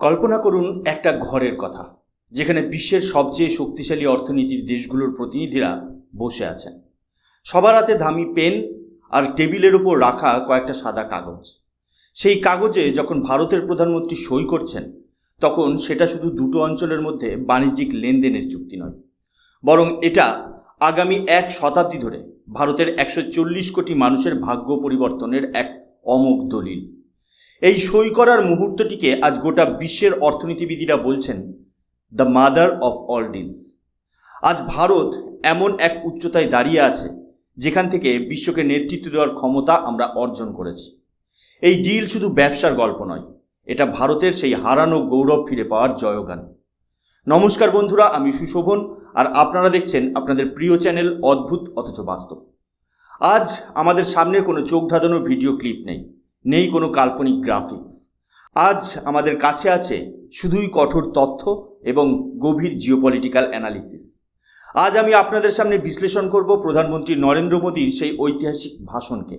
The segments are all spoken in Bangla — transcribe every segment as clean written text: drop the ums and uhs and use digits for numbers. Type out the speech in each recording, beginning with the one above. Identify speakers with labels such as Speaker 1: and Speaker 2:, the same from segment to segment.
Speaker 1: কল্পনা করুন একটা ঘরের কথা, যেখানে বিশ্বের সবচেয়ে শক্তিশালী অর্থনীতির দেশগুলোর প্রতিনিধিরা বসে আছেন। সবার হাতে দামি পেন আর টেবিলের উপর রাখা কয়েকটা সাদা কাগজ। সেই কাগজে যখন ভারতের প্রধানমন্ত্রী সই করছেন, তখন সেটা শুধু দুটো অঞ্চলের মধ্যে বাণিজ্যিক লেনদেনের চুক্তি নয়, বরং এটা আগামী 1 শতাব্দী ধরে ভারতের 140 কোটি মানুষের ভাগ্য পরিবর্তনের এক অমোঘ দলিল। এই সই করার মুহূর্তটিকে আজ গোটা বিশ্বের অর্থনীতিবিদরা বলছেন the mother of all deals. আজ ভারত এমন এক উচ্চতায় দাঁড়িয়ে আছে যেখান থেকে বিশ্বকে নেতৃত্ব দেওয়ার ক্ষমতা আমরা অর্জন করেছি। এই ডিল শুধু ব্যবসার গল্প নয়, এটা ভারতের সেই হারানো গৌরব ফিরে পাওয়ার জয়গান। নমস্কার বন্ধুরা, আমি সুশোভন, আর আপনারা দেখছেন আপনাদের প্রিয় চ্যানেল অদ্ভুত অথচ বাস্তব। আজ আমাদের সামনে কোনো চোখ ধাঁধানো ভিডিও ক্লিপ নেই কোনো কাল্পনিক গ্রাফিক্স। আজ আমাদের কাছে আছে শুধুই কঠোর তথ্য এবং গভীর জিওপলিটিক্যাল অ্যানালিসিস। আজ আমি আপনাদের সামনে বিশ্লেষণ করব প্রধানমন্ত্রী নরেন্দ্র মোদীর সেই ঐতিহাসিক ভাষণকে,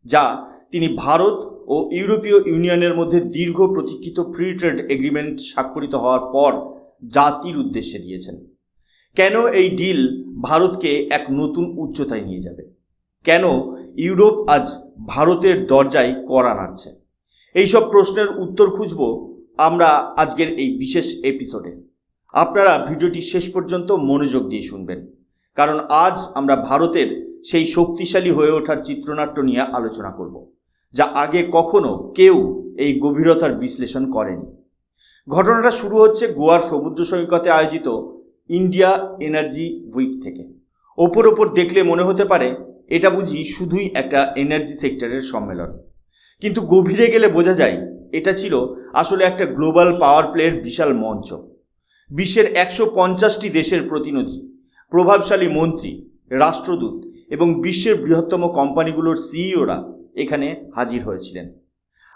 Speaker 1: যা তিনি ভারত ও ইউরোপীয় ইউনিয়নের মধ্যে দীর্ঘ প্রতীক্ষিত ফ্রি ট্রেড এগ্রিমেন্ট স্বাক্ষরিত হওয়ার পর জাতির উদ্দেশ্যে দিয়েছেন। কেন এই ডিল ভারতকে এক নতুন উচ্চতায় নিয়ে যাবে? কেন ইউরোপ আজ ভারতের দরজায় কড়া নাড়ছে? এইসব প্রশ্নের উত্তর খুঁজব আমরা আজকের এই বিশেষ এপিসোডে। আপনারা ভিডিওটি শেষ পর্যন্ত মনোযোগ দিয়ে শুনবেন, কারণ আজ আমরা ভারতের সেই শক্তিশালী হয়ে ওঠার চিত্রনাট্য নিয়ে আলোচনা করব, যা আগে কখনো কেউ এই গভীরতার বিশ্লেষণ করেনি। ঘটনাটা শুরু হচ্ছে গোয়ার সমুদ্র সৈকতে আয়োজিত ইন্ডিয়া এনার্জি উইক থেকে। ওপর দেখলে মনে হতে পারে এটা বুঝি শুধুই একটা এনার্জি সেক্টরের সম্মেলন, কিন্তু গভীরে গেলে বোঝা যায় এটা ছিল আসলে একটা গ্লোবাল পাওয়ার প্লের বিশাল মঞ্চ। বিশ্বের 150টি দেশের প্রতিনিধি, প্রভাবশালী মন্ত্রী, রাষ্ট্রদূত এবং বিশ্বের বৃহত্তম কোম্পানিগুলোর সিইওরা এখানে হাজির হয়েছিলেন।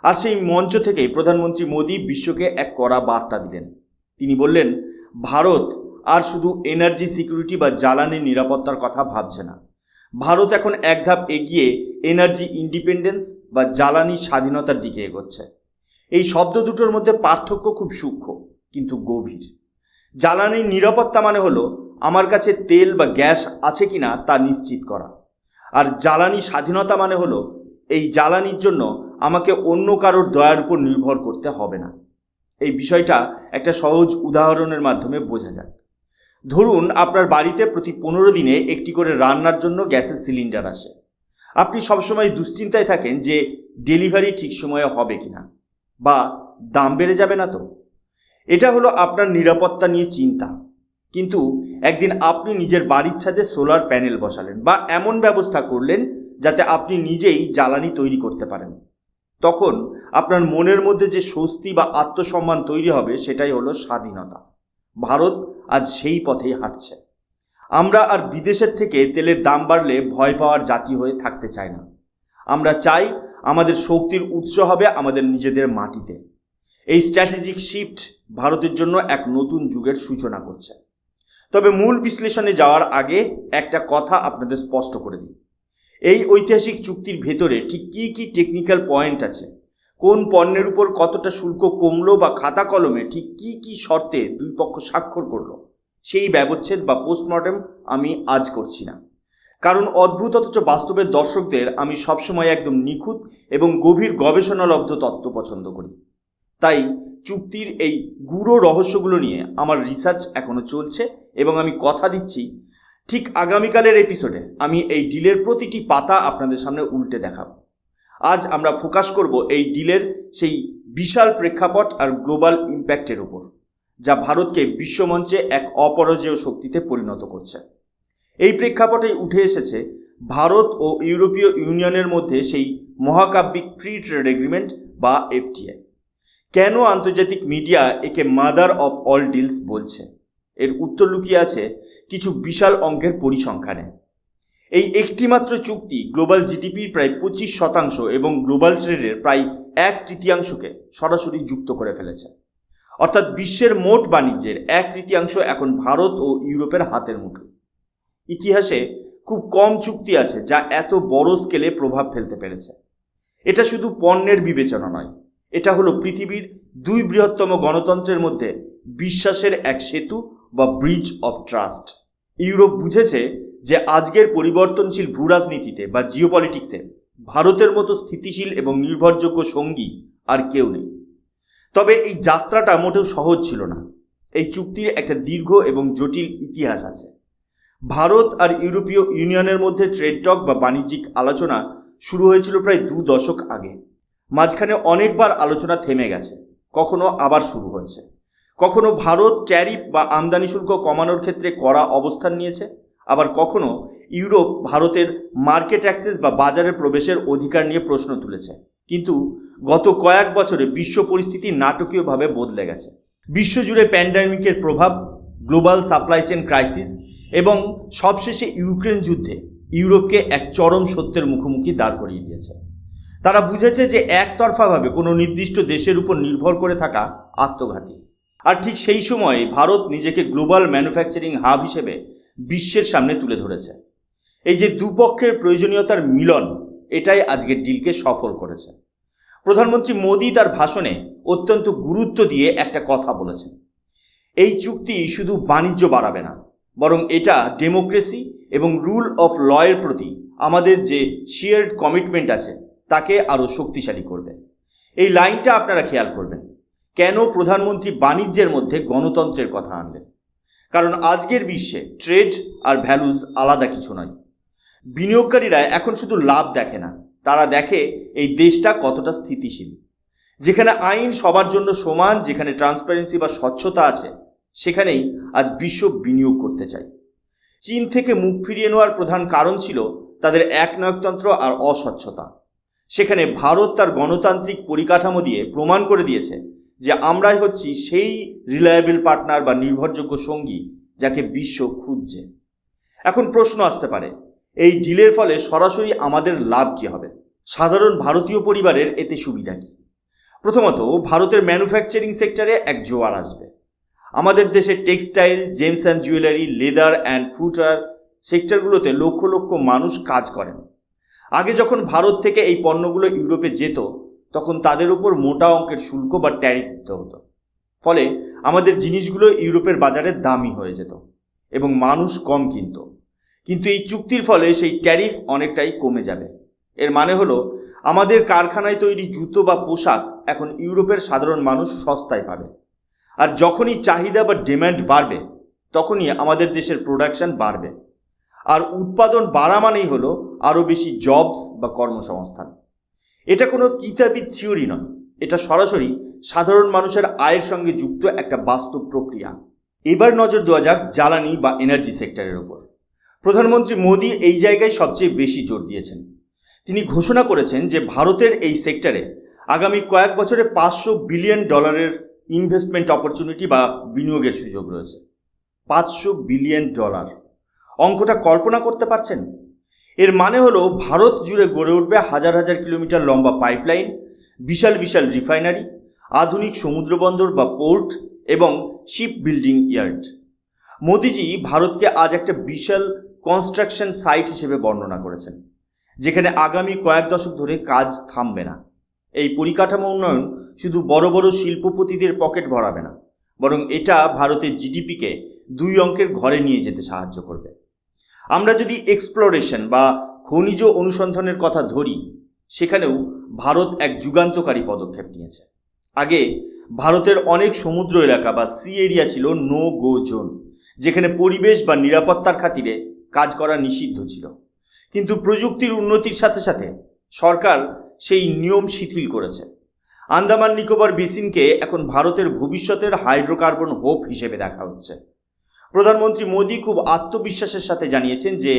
Speaker 1: আর সেই মঞ্চ থেকেই প্রধানমন্ত্রী মোদী বিশ্বকে এক কড়া বার্তা দিলেন। তিনি বললেন, ভারত আর শুধু এনার্জি সিকিউরিটি বা জ্বালানি নিরাপত্তার কথা ভাবছে না। ভারত এখন এক ধাপ এগিয়ে এনার্জি ইন্ডিপেন্ডেন্স বা জ্বালানি স্বাধীনতার দিকে এগোচ্ছে। এই শব্দ দুটোর মধ্যে পার্থক্য খুব সূক্ষ্ম কিন্তু গভীর। জ্বালানি নিরাপত্তা মানে হলো আমার কাছে তেল বা গ্যাস আছে কিনা তা নিশ্চিত করা, আর জ্বালানি স্বাধীনতা মানে হলো এই জ্বালানির জন্য আমাকে অন্য কারোর দয়ার উপর নির্ভর করতে হবে না। এই বিষয়টা একটা সহজ উদাহরণের মাধ্যমে বোঝা যাক। ধরুন আপনার বাড়িতে প্রতি 15 দিনে একটি করে রান্নার জন্য গ্যাসের সিলিন্ডার আসে। আপনি সবসময় দুশ্চিন্তায় থাকেন যে ডেলিভারি ঠিক সময়ে হবে কিনা, বা দাম বেড়ে যাবে না তো। এটা হলো আপনার নিরাপত্তা নিয়ে চিন্তা। কিন্তু একদিন আপনি নিজের বাড়ির ছাদে সোলার প্যানেল বসালেন বা এমন ব্যবস্থা করলেন যাতে আপনি নিজেই জ্বালানি তৈরি করতে পারেন। তখন আপনার মনের মধ্যে যে স্বস্তি বা আত্মসম্মান তৈরি হবে সেটাই হলো স্বাধীনতা। ভারত আজ সেই পথেই হাঁটছে। আমরা আর বিদেশের থেকে তেলের দাম বাড়লে ভয় পাওয়ার জাতি হয়ে থাকতে চাই না। আমরা চাই আমাদের শক্তির উৎস হবে আমাদের নিজেদের মাটিতে। এই স্ট্র্যাটেজিক শিফট ভারতের জন্য এক নতুন যুগের সূচনা করছে। তবে মূল বিশ্লেষণে যাওয়ার আগে একটা কথা আপনাদের স্পষ্ট করে দিই। এই ঐতিহাসিক চুক্তির ভেতরে ঠিক কী টেকনিক্যাল পয়েন্ট আছে, কোন পণ্যের উপর কতটা শুল্ক কমলো বা খাতা কলমে ঠিক কী শর্তে দুই পক্ষ স্বাক্ষর করলো, সেই ব্যবচ্ছেদ বা পোস্টমর্টেম আমি আজ করছি না। কারণ অদ্ভুত অথচ বাস্তবের দর্শকদের আমি সবসময় একদম নিখুঁত এবং গভীর গবেষণালব্ধ তত্ত্ব পছন্দ করি। তাই চুক্তির এই গূঢ় রহস্যগুলো নিয়ে আমার রিসার্চ এখনও চলছে এবং আমি কথা দিচ্ছি ঠিক আগামীকালের এপিসোডে আমি এই ডিলের প্রতিটি পাতা আপনাদের সামনে উল্টে দেখাব। আজ আমরা ফোকাস করব এই ডিলের সেই বিশাল প্রেক্ষাপট আর গ্লোবাল ইম্প্যাক্টের উপর, যা ভারতকে বিশ্বমঞ্চে এক অপরাজেয় শক্তিতে পরিণত করছে। এই প্রেক্ষাপটে উঠে এসেছে ভারত ও ইউরোপীয় ইউনিয়নের মধ্যে সেই মহাকাব্যিক ফ্রি ট্রেড এগ্রিমেন্ট বা এফটিএ। কেন আন্তর্জাতিক মিডিয়া একে মাদার অফ অল ডিলস বলছে? এর উত্তর লুকিয়ে আছে কিছু বিশাল অঙ্কের পরিসংখ্যানে। এই একটিমাত্র চুক্তি গ্লোবাল জিডিপির প্রায় 25% এবং গ্লোবাল ট্রেডের প্রায় 1/3 সরাসরি যুক্ত করে ফেলেছে। অর্থাৎ বিশ্বের মোট বাণিজ্যের 1/3 এখন ভারত ও ইউরোপের হাতের মুঠোয়। ইতিহাসে খুব কম চুক্তি আছে যা এত বড় স্কেলে প্রভাব ফেলতে পেরেছে। এটা শুধু পণ্যের বিবেচনা নয়, এটা হলো পৃথিবীর দুই বৃহত্তম গণতন্ত্রের মধ্যে বিশ্বাসের এক সেতু বা ব্রিজ অফ ট্রাস্ট। ইউরোপ বুঝেছে যে আজকের পরিবর্তনশীল ভূরাজনীতিতে বা জিওপলিটিক্সে ভারতের মতো স্থিতিশীল এবং নির্ভরযোগ্য সঙ্গী আর কেউ নেই। তবে এই যাত্রাটা মোটেও সহজ ছিল না। এই চুক্তির একটা দীর্ঘ এবং জটিল ইতিহাস আছে। ভারত আর ইউরোপীয় ইউনিয়নের মধ্যে ট্রেড টক বা বাণিজ্যিক আলোচনা শুরু হয়েছিল প্রায় 2 দশক আগে। মাঝখানে অনেকবার আলোচনা থেমে গেছে, কখনো আবার শুরু হয়েছে। কখনো ভারত ট্যারিফ বা আমদানি শুল্ক কমানোর ক্ষেত্রে কড়া অবস্থান নিয়েছে, আবার কখনো ইউরোপ ভারতের মার্কেট অ্যাক্সেস বা বাজারে প্রবেশের অধিকার নিয়ে প্রশ্ন তুলেছে। কিন্তু গত কয়েক বছরে বিশ্ব পরিস্থিতি নাটকীয়ভাবে বদলে গেছে। বিশ্বজুড়ে প্যান্ডেমিকের প্রভাব, গ্লোবাল সাপ্লাই চেন ক্রাইসিস এবং সবশেষে ইউক্রেন যুদ্ধে ইউরোপকে এক চরম সত্যের মুখোমুখি দাঁড় করিয়ে দিয়েছে। তারা বুঝেছে যে একতরফাভাবে কোনো নির্দিষ্ট দেশের উপর নির্ভর করে থাকা আত্মঘাতী। আর ঠিক সেই সময়ে ভারত নিজেকে গ্লোবাল ম্যানুফ্যাকচারিং হাব হিসেবে বিশ্বের সামনে তুলে ধরেছে। এই যে দুপক্ষের প্রয়োজনীয়তার মিলন, এটাই আজকের ডিলকে সফল করেছে। প্রধানমন্ত্রী মোদি তার ভাষণে অত্যন্ত গুরুত্ব দিয়ে একটা কথা বলেছেন। এই চুক্তি শুধু বাণিজ্য বাড়াবে না, বরং এটা ডেমোক্রেসি এবং রুল অফ লয়ের প্রতি আমাদের যে শেয়ার্ড কমিটমেন্ট আছে তাকে আরও শক্তিশালী করবে। এই লাইনটা আপনারা খেয়াল করবেন। কেন প্রধানমন্ত্রী বাণিজ্যের মধ্যে গণতন্ত্রের কথা আনলেন? কারণ আজকের বিশ্বে ট্রেড আর ভ্যালুজ আলাদা কিছু নয়। বিনিয়োগকারীরা এখন শুধু লাভ দেখে না, তারা দেখে এই দেশটা কতটা স্থিতিশীল। যেখানে আইন সবার জন্য সমান, যেখানে ট্রান্সপারেন্সি বা স্বচ্ছতা আছে, সেখানেই আজ বিশ্ব বিনিয়োগ করতে চায়। চীন থেকে মুখ ফিরিয়ে নেওয়ার প্রধান কারণ ছিল তাদের একনায়কতন্ত্র আর অস্বচ্ছতা। সেখানে ভারত তার গণতান্ত্রিক পরিকাঠামো দিয়ে প্রমাণ করে দিয়েছে যে আমরাই হচ্ছি সেই রিলায়েবল পার্টনার বা নির্ভরযোগ্য সঙ্গী যাকে বিশ্ব খুঁজছে। এখন প্রশ্ন আসতে পারে, এই ডিলের ফলে সরাসরি আমাদের লাভ কী হবে? সাধারণ ভারতীয় পরিবারের এতে সুবিধা কী? প্রথমত, ভারতের ম্যানুফ্যাকচারিং সেক্টরে এক জোয়ার আসবে। আমাদের দেশে textile, gems and jewellery, leather and footwear সেক্টরগুলোতে লক্ষ লক্ষ মানুষ কাজ করেন। আগে যখন ভারত থেকে এই পণ্যগুলো ইউরোপে যেত, তখন তাদের উপর মোটা অঙ্কের শুল্ক বা ট্যারিফ দিতে হতো। ফলে আমাদের জিনিসগুলো ইউরোপের বাজারে দামি হয়ে যেত এবং মানুষ কম কিনত। কিন্তু এই চুক্তির ফলে সেই ট্যারিফ অনেকটাই কমে যাবে। এর মানে হলো আমাদের কারখানায় তৈরি জুতো বা পোশাক এখন ইউরোপের সাধারণ মানুষ সস্তায় পাবে। আর যখনই চাহিদা বা ডিম্যান্ড বাড়বে, তখনই আমাদের দেশের প্রোডাকশন বাড়বে। আর উৎপাদন বাড়া মানেই হলো আরও বেশি জবস বা কর্মসংস্থান। এটা কোনো কিতাবি থিওরি নয়, এটা সরাসরি সাধারণ মানুষের আয়ের সঙ্গে যুক্ত একটা বাস্তব প্রক্রিয়া। এবার নজর দেওয়া যাক জ্বালানি বা এনার্জি সেক্টরের ওপর। প্রধানমন্ত্রী মোদি এই জায়গায় সবচেয়ে বেশি জোর দিয়েছেন। তিনি ঘোষণা করেছেন যে ভারতের এই সেক্টরে আগামী কয়েক বছরে $500 বিলিয়ন ইনভেস্টমেন্ট অপরচুনিটি বা বিনিয়োগের সুযোগ রয়েছে। $500 বিলিয়ন। অঙ্কটা কল্পনা করতে পারছেন? এর মানে হলো ভারত জুড়ে গড়ে উঠবে হাজার হাজার কিলোমিটার লম্বা পাইপলাইন, বিশাল বিশাল রিফাইনারি, আধুনিক সমুদ্রবন্দর বা পোর্ট এবং শিপ বিল্ডিং ইয়ার্ড। মোদিজি ভারতকে আজ একটা বিশাল কনস্ট্রাকশন সাইট হিসেবে বর্ণনা করেছেন, যেখানে আগামী কয়েক দশক ধরে কাজ থামবে না। এই পরিকাঠামো উন্নয়ন শুধু বড় বড় শিল্পপতিদের পকেট ভরাবে না, বরং এটা ভারতের জিডিপিকে 2 অঙ্কের ঘরে নিয়ে যেতে সাহায্য করবে। আমরা যদি এক্সপ্লোরেশন বা খনিজ অনুসন্ধানের কথা ধরি, সেখানেও ভারত এক যুগান্তকারী পদক্ষেপ নিয়েছে। আগে ভারতের অনেক সমুদ্র এলাকা বা সি এরিয়া ছিল নো গো জোন, যেখানে পরিবেশ বা নিরাপত্তার খাতিরে কাজ করা নিষিদ্ধ ছিল। কিন্তু প্রযুক্তির উন্নতির সাথে সাথে সরকার সেই নিয়ম শিথিল করেছে। আন্দামান নিকোবর বেসিনকে এখন ভারতের ভবিষ্যতের হাইড্রোকার্বন হোপ হিসেবে দেখা হচ্ছে। প্রধানমন্ত্রী মোদি খুব আত্মবিশ্বাসের সাথে জানিয়েছেন যে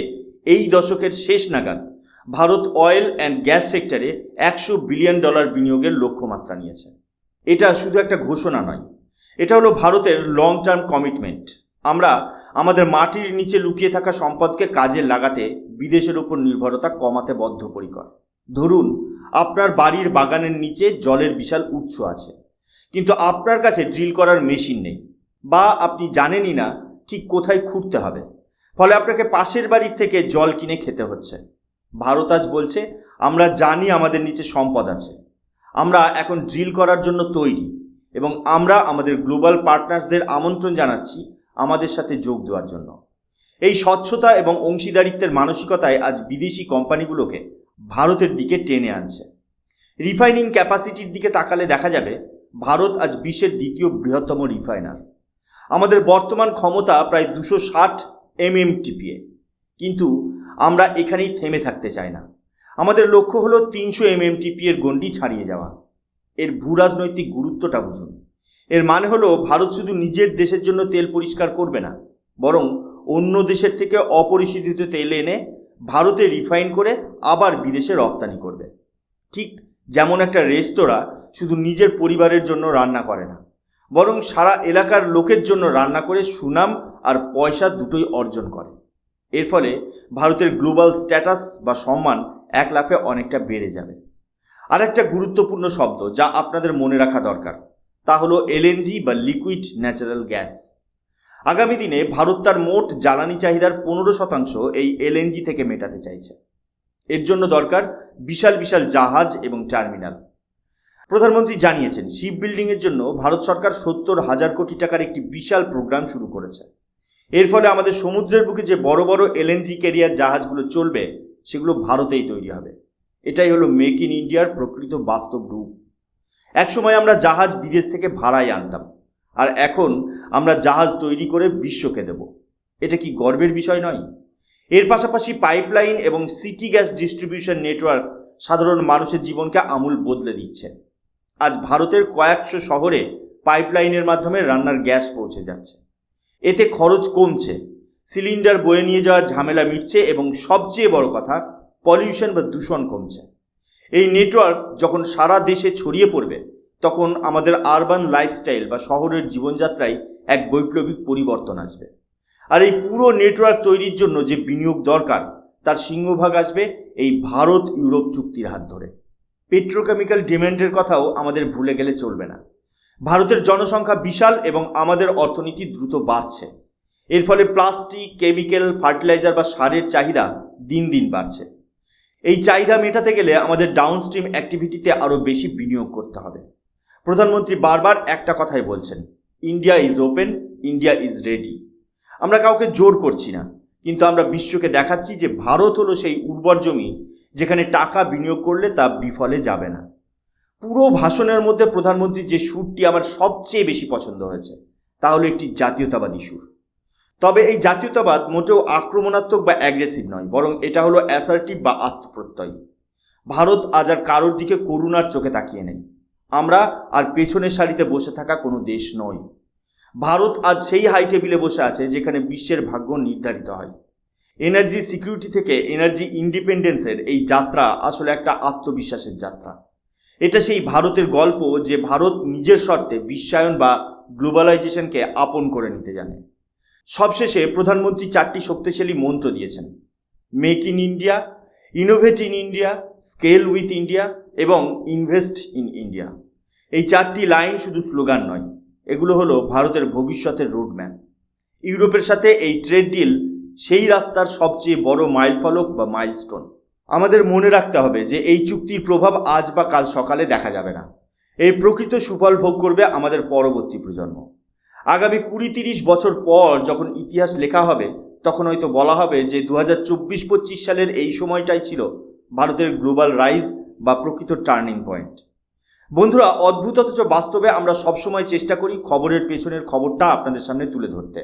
Speaker 1: এই দশকের শেষ নাগাদ ভারত অয়েল অ্যান্ড গ্যাস সেক্টরে $100 বিলিয়ন বিনিয়োগের লক্ষ্যমাত্রা নিয়েছে। এটা শুধু একটা ঘোষণা নয়, এটা হলো ভারতের লং টার্ম কমিটমেন্ট। আমরা আমাদের মাটির নিচে লুকিয়ে থাকা সম্পদকে কাজে লাগাতে বিদেশের উপর নির্ভরতা কমাতে বদ্ধপরিকর। ধরুন, আপনার বাড়ির বাগানের নিচে জলের বিশাল উৎস আছে, কিন্তু আপনার কাছে ড্রিল করার মেশিন নেই, বা আপনি জানেনই না ঠিক কোথায় খুঁড়তে হবে। ফলে আপনাকে পাশের বাড়ির থেকে জল কিনে খেতে হচ্ছে। ভারত আজ বলছে, আমরা জানি আমাদের নিচে সম্পদ আছে, আমরা এখন ড্রিল করার জন্য তৈরি এবং আমরা আমাদের গ্লোবাল পার্টনার্সদের আমন্ত্রণ জানাচ্ছি আমাদের সাথে যোগ দেওয়ার জন্য। এই স্বচ্ছতা এবং অংশীদারিত্বের মানসিকতায় আজ বিদেশি কোম্পানিগুলোকে ভারতের দিকে টেনে আনছে। রিফাইনিং ক্যাপাসিটির দিকে তাকালে দেখা যাবে ভারত আজ বিশ্বের দ্বিতীয় বৃহত্তম রিফাইনার। আমাদের বর্তমান ক্ষমতা প্রায় 260 MMTPA, কিন্তু আমরা এখানেই থেমে থাকতে চাই না। আমাদের লক্ষ্য হলো 300 MMTPA এর গণ্ডি ছাড়িয়ে যাওয়া। এর ভূরাজনৈতিক গুরুত্বটা বুঝুন। এর মানে হলো ভারত শুধু নিজের দেশের জন্য তেল পরিষ্কার করবে না, বরং অন্য দেশের থেকে অপরিশোধিত তেল এনে ভারতে রিফাইন করে আবার বিদেশে রপ্তানি করবে। ঠিক যেমন একটা রেস্তোরাঁ শুধু নিজের পরিবারের জন্য রান্না করে না, বরং সারা এলাকার লোকের জন্য রান্না করে সুনাম আর পয়সা দুটোই অর্জন করে। এর ফলে ভারতের গ্লোবাল স্ট্যাটাস বা সম্মান এক লাফে অনেকটা বেড়ে যাবে। আর একটা গুরুত্বপূর্ণ শব্দ যা আপনাদের মনে রাখা দরকার, তা হলো LNG বা লিকুইড ন্যাচারাল গ্যাস। আগামী দিনে ভারত তার মোট জ্বালানি চাহিদার 15% এই LNG থেকে মেটাতে চাইছে। এর জন্য দরকার বিশাল বিশাল জাহাজ এবং টার্মিনাল। প্রধানমন্ত্রী জানিয়েছেন শিপ বিল্ডিংয়ের জন্য ভারত সরকার 70,000 কোটি টাকার একটি বিশাল প্রোগ্রাম শুরু করেছে। এর ফলে আমাদের সমুদ্রের বুকে যে বড় বড় LNG ক্যারিয়ার জাহাজগুলো চলবে সেগুলো ভারতেই তৈরি হবে। এটাই হলো মেক ইন ইন্ডিয়ার প্রকৃত বাস্তব রূপ। একসময় আমরা জাহাজ বিদেশ থেকে ভাড়ায় আনতাম, আর এখন আমরা জাহাজ তৈরি করে বিশ্বকে দেব। এটা কি গর্বের বিষয় নয়? এর পাশাপাশি পাইপলাইন এবং সিটি গ্যাস ডিস্ট্রিবিউশন নেটওয়ার্ক সাধারণ মানুষের জীবনকে আমূল বদলে দিচ্ছে। আজ ভারতের কয়েকশো শহরে পাইপলাইনের মাধ্যমে রান্নার গ্যাস পৌঁছে যাচ্ছে। এতে খরচ কমছে, সিলিন্ডার বয়ে নিয়ে যাওয়ার ঝামেলা মিটছে এবং সবচেয়ে বড় কথা পলিউশন বা দূষণ কমছে। এই নেটওয়ার্ক যখন সারা দেশে ছড়িয়ে পড়বে তখন আমাদের আরবান লাইফস্টাইল বা শহরের জীবনযাত্রায় এক বৈপ্লবিক পরিবর্তন আসবে। আর এই পুরো নেটওয়ার্ক তৈরির জন্য যে বিনিয়োগ দরকার তার সিংহভাগ আসবে এই ভারত ইউরোপ চুক্তির হাত ধরে। পেট্রোকেমিক্যাল ডিমান্ডের কথাও আমাদের ভুলে গেলে চলবে না। ভারতের জনসংখ্যা বিশাল এবং আমাদের অর্থনীতি দ্রুত বাড়ছে। এর ফলে প্লাস্টিক, কেমিক্যাল, ফার্টিলাইজার বা সারের চাহিদা দিন দিন বাড়ছে। এই চাহিদা মেটাতে গেলে আমাদের ডাউনস্ট্রিম অ্যাক্টিভিটিতে আরও বেশি বিনিয়োগ করতে হবে। প্রধানমন্ত্রী বারবার একটা কথাই বলছেন, India is open, India is ready. আমরা কাউকে জোর করছি না, কিন্তু আমরা বিশ্বকে দেখাচ্ছি যে ভারত হলো সেই উর্বর জমি যেখানে টাকা বিনিয়োগ করলে তা বিফলে যাবে না। পুরো ভাষণের মধ্যে প্রধানমন্ত্রীর যে সুরটি আমার সবচেয়ে বেশি পছন্দ হয়েছে তা হলো একটি জাতীয়তাবাদী সুর। তবে এই জাতীয়তাবাদ মোটেও আক্রমণাত্মক বা অ্যাগ্রেসিভ নয়, বরং এটা হলো অ্যাসার্টিভ বা আত্মপ্রত্যয়ী। ভারত আজ আর কারোর দিকে করুণার চোখে তাকিয়ে নেই। আমরা আর পেছনের সারিতে বসে থাকা কোনো দেশ নই। ভারত আজ সেই হাই টেবিলে বসে আছে যেখানে বিশ্বের ভাগ্য নির্ধারিত হয়। এনার্জি সিকিউরিটি থেকে এনার্জি ইন্ডিপেন্ডেন্সের এই যাত্রা আসলে একটা আত্মবিশ্বাসের যাত্রা। এটা সেই ভারতের গল্প যে ভারত নিজের শর্তে বিশ্বায়ন বা গ্লোবালাইজেশনকে আপন করে নিতে জানে। সবশেষে প্রধানমন্ত্রী 4টি শক্তিশালী মন্ত্র দিয়েছেন: make in India, innovate in India, scale with India এবং ইনভেস্ট ইন ইন্ডিয়া। এই 4টি লাইন শুধু স্লোগান নয়, এগুলো হলো ভারতের ভবিষ্যতের রোডম্যাপ। ইউরোপের সাথে এই ট্রেড ডিল সেই রাস্তার সবচেয়ে বড় মাইলফলক বা মাইলস্টোন। আমাদের মনে রাখতে হবে যে এই চুক্তির প্রভাব আজ বা কাল সকালে দেখা যাবে না। এই প্রকৃত সুফল ভোগ করবে আমাদের পরবর্তী প্রজন্ম। আগামী 20-30 বছর পর যখন ইতিহাস লেখা হবে তখন হয়তো বলা হবে যে 2024-25 সালের এই সময়টাই ছিল ভারতের গ্লোবাল রাইজ বা প্রকৃত টার্নিং পয়েন্ট। বন্ধুরা, অদ্ভুত অথচ বাস্তবে আমরা সবসময় চেষ্টা করি খবরের পেছনের খবরটা আপনাদের সামনে তুলে ধরতে।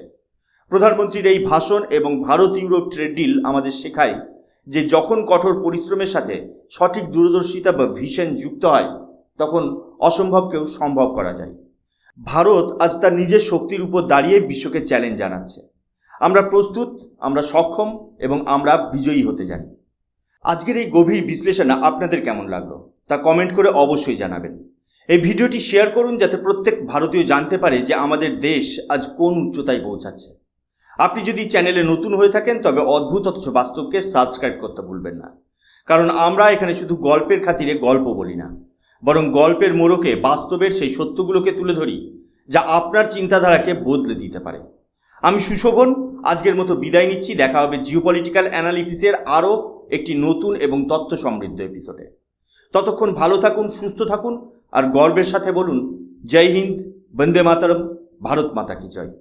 Speaker 1: প্রধানমন্ত্রীর এই ভাষণ এবং ভারত ইউরোপ ট্রেড ডিল আমাদের শেখায় যে যখন কঠোর পরিশ্রমের সাথে সঠিক দূরদর্শিতা বা ভিশন যুক্ত হয় তখন অসম্ভবকেও সম্ভব করা যায়। ভারত আজ তার নিজের শক্তির উপর দাঁড়িয়ে বিশ্বকে চ্যালেঞ্জ জানাচ্ছে। আমরা প্রস্তুত, আমরা সক্ষম এবং আমরা বিজয়ী হতে জানি। আজকের এই গভীর বিশ্লেষণ আপনাদের কেমন লাগলো তা কমেন্ট করে অবশ্যই জানাবেন। এই ভিডিওটি শেয়ার করুন যাতে প্রত্যেক ভারতীয় জানতে পারে যে আমাদের দেশ আজ কোন উচ্চতায় পৌঁছাচ্ছে। আপনি যদি চ্যানেলে নতুন হয়ে থাকেন তবে অদ্ভুত অথচ বাস্তবকে সাবস্ক্রাইব করতে ভুলবেন না, কারণ আমরা এখানে শুধু গল্পের খাতিরে গল্প বলি না, বরং গল্পের মোড়কে বাস্তবের সেই সত্যগুলোকে তুলে ধরি যা আপনার চিন্তাধারাকে বদলে দিতে পারে। আমি সুশোভন, আজকের মতো বিদায় নিচ্ছি। দেখা হবে জিওপলিটিক্যাল অ্যানালিসিসের আরও একটি নতুন এবং তথ্য সমৃদ্ধ এপিসোডে। ততক্ষণ ভালো থাকুন, সুস্থ থাকুন আর গর্বের সাথে বলুন জয় হিন্দ, বন্দে মাতরম, ভারত মাতা কি জয়।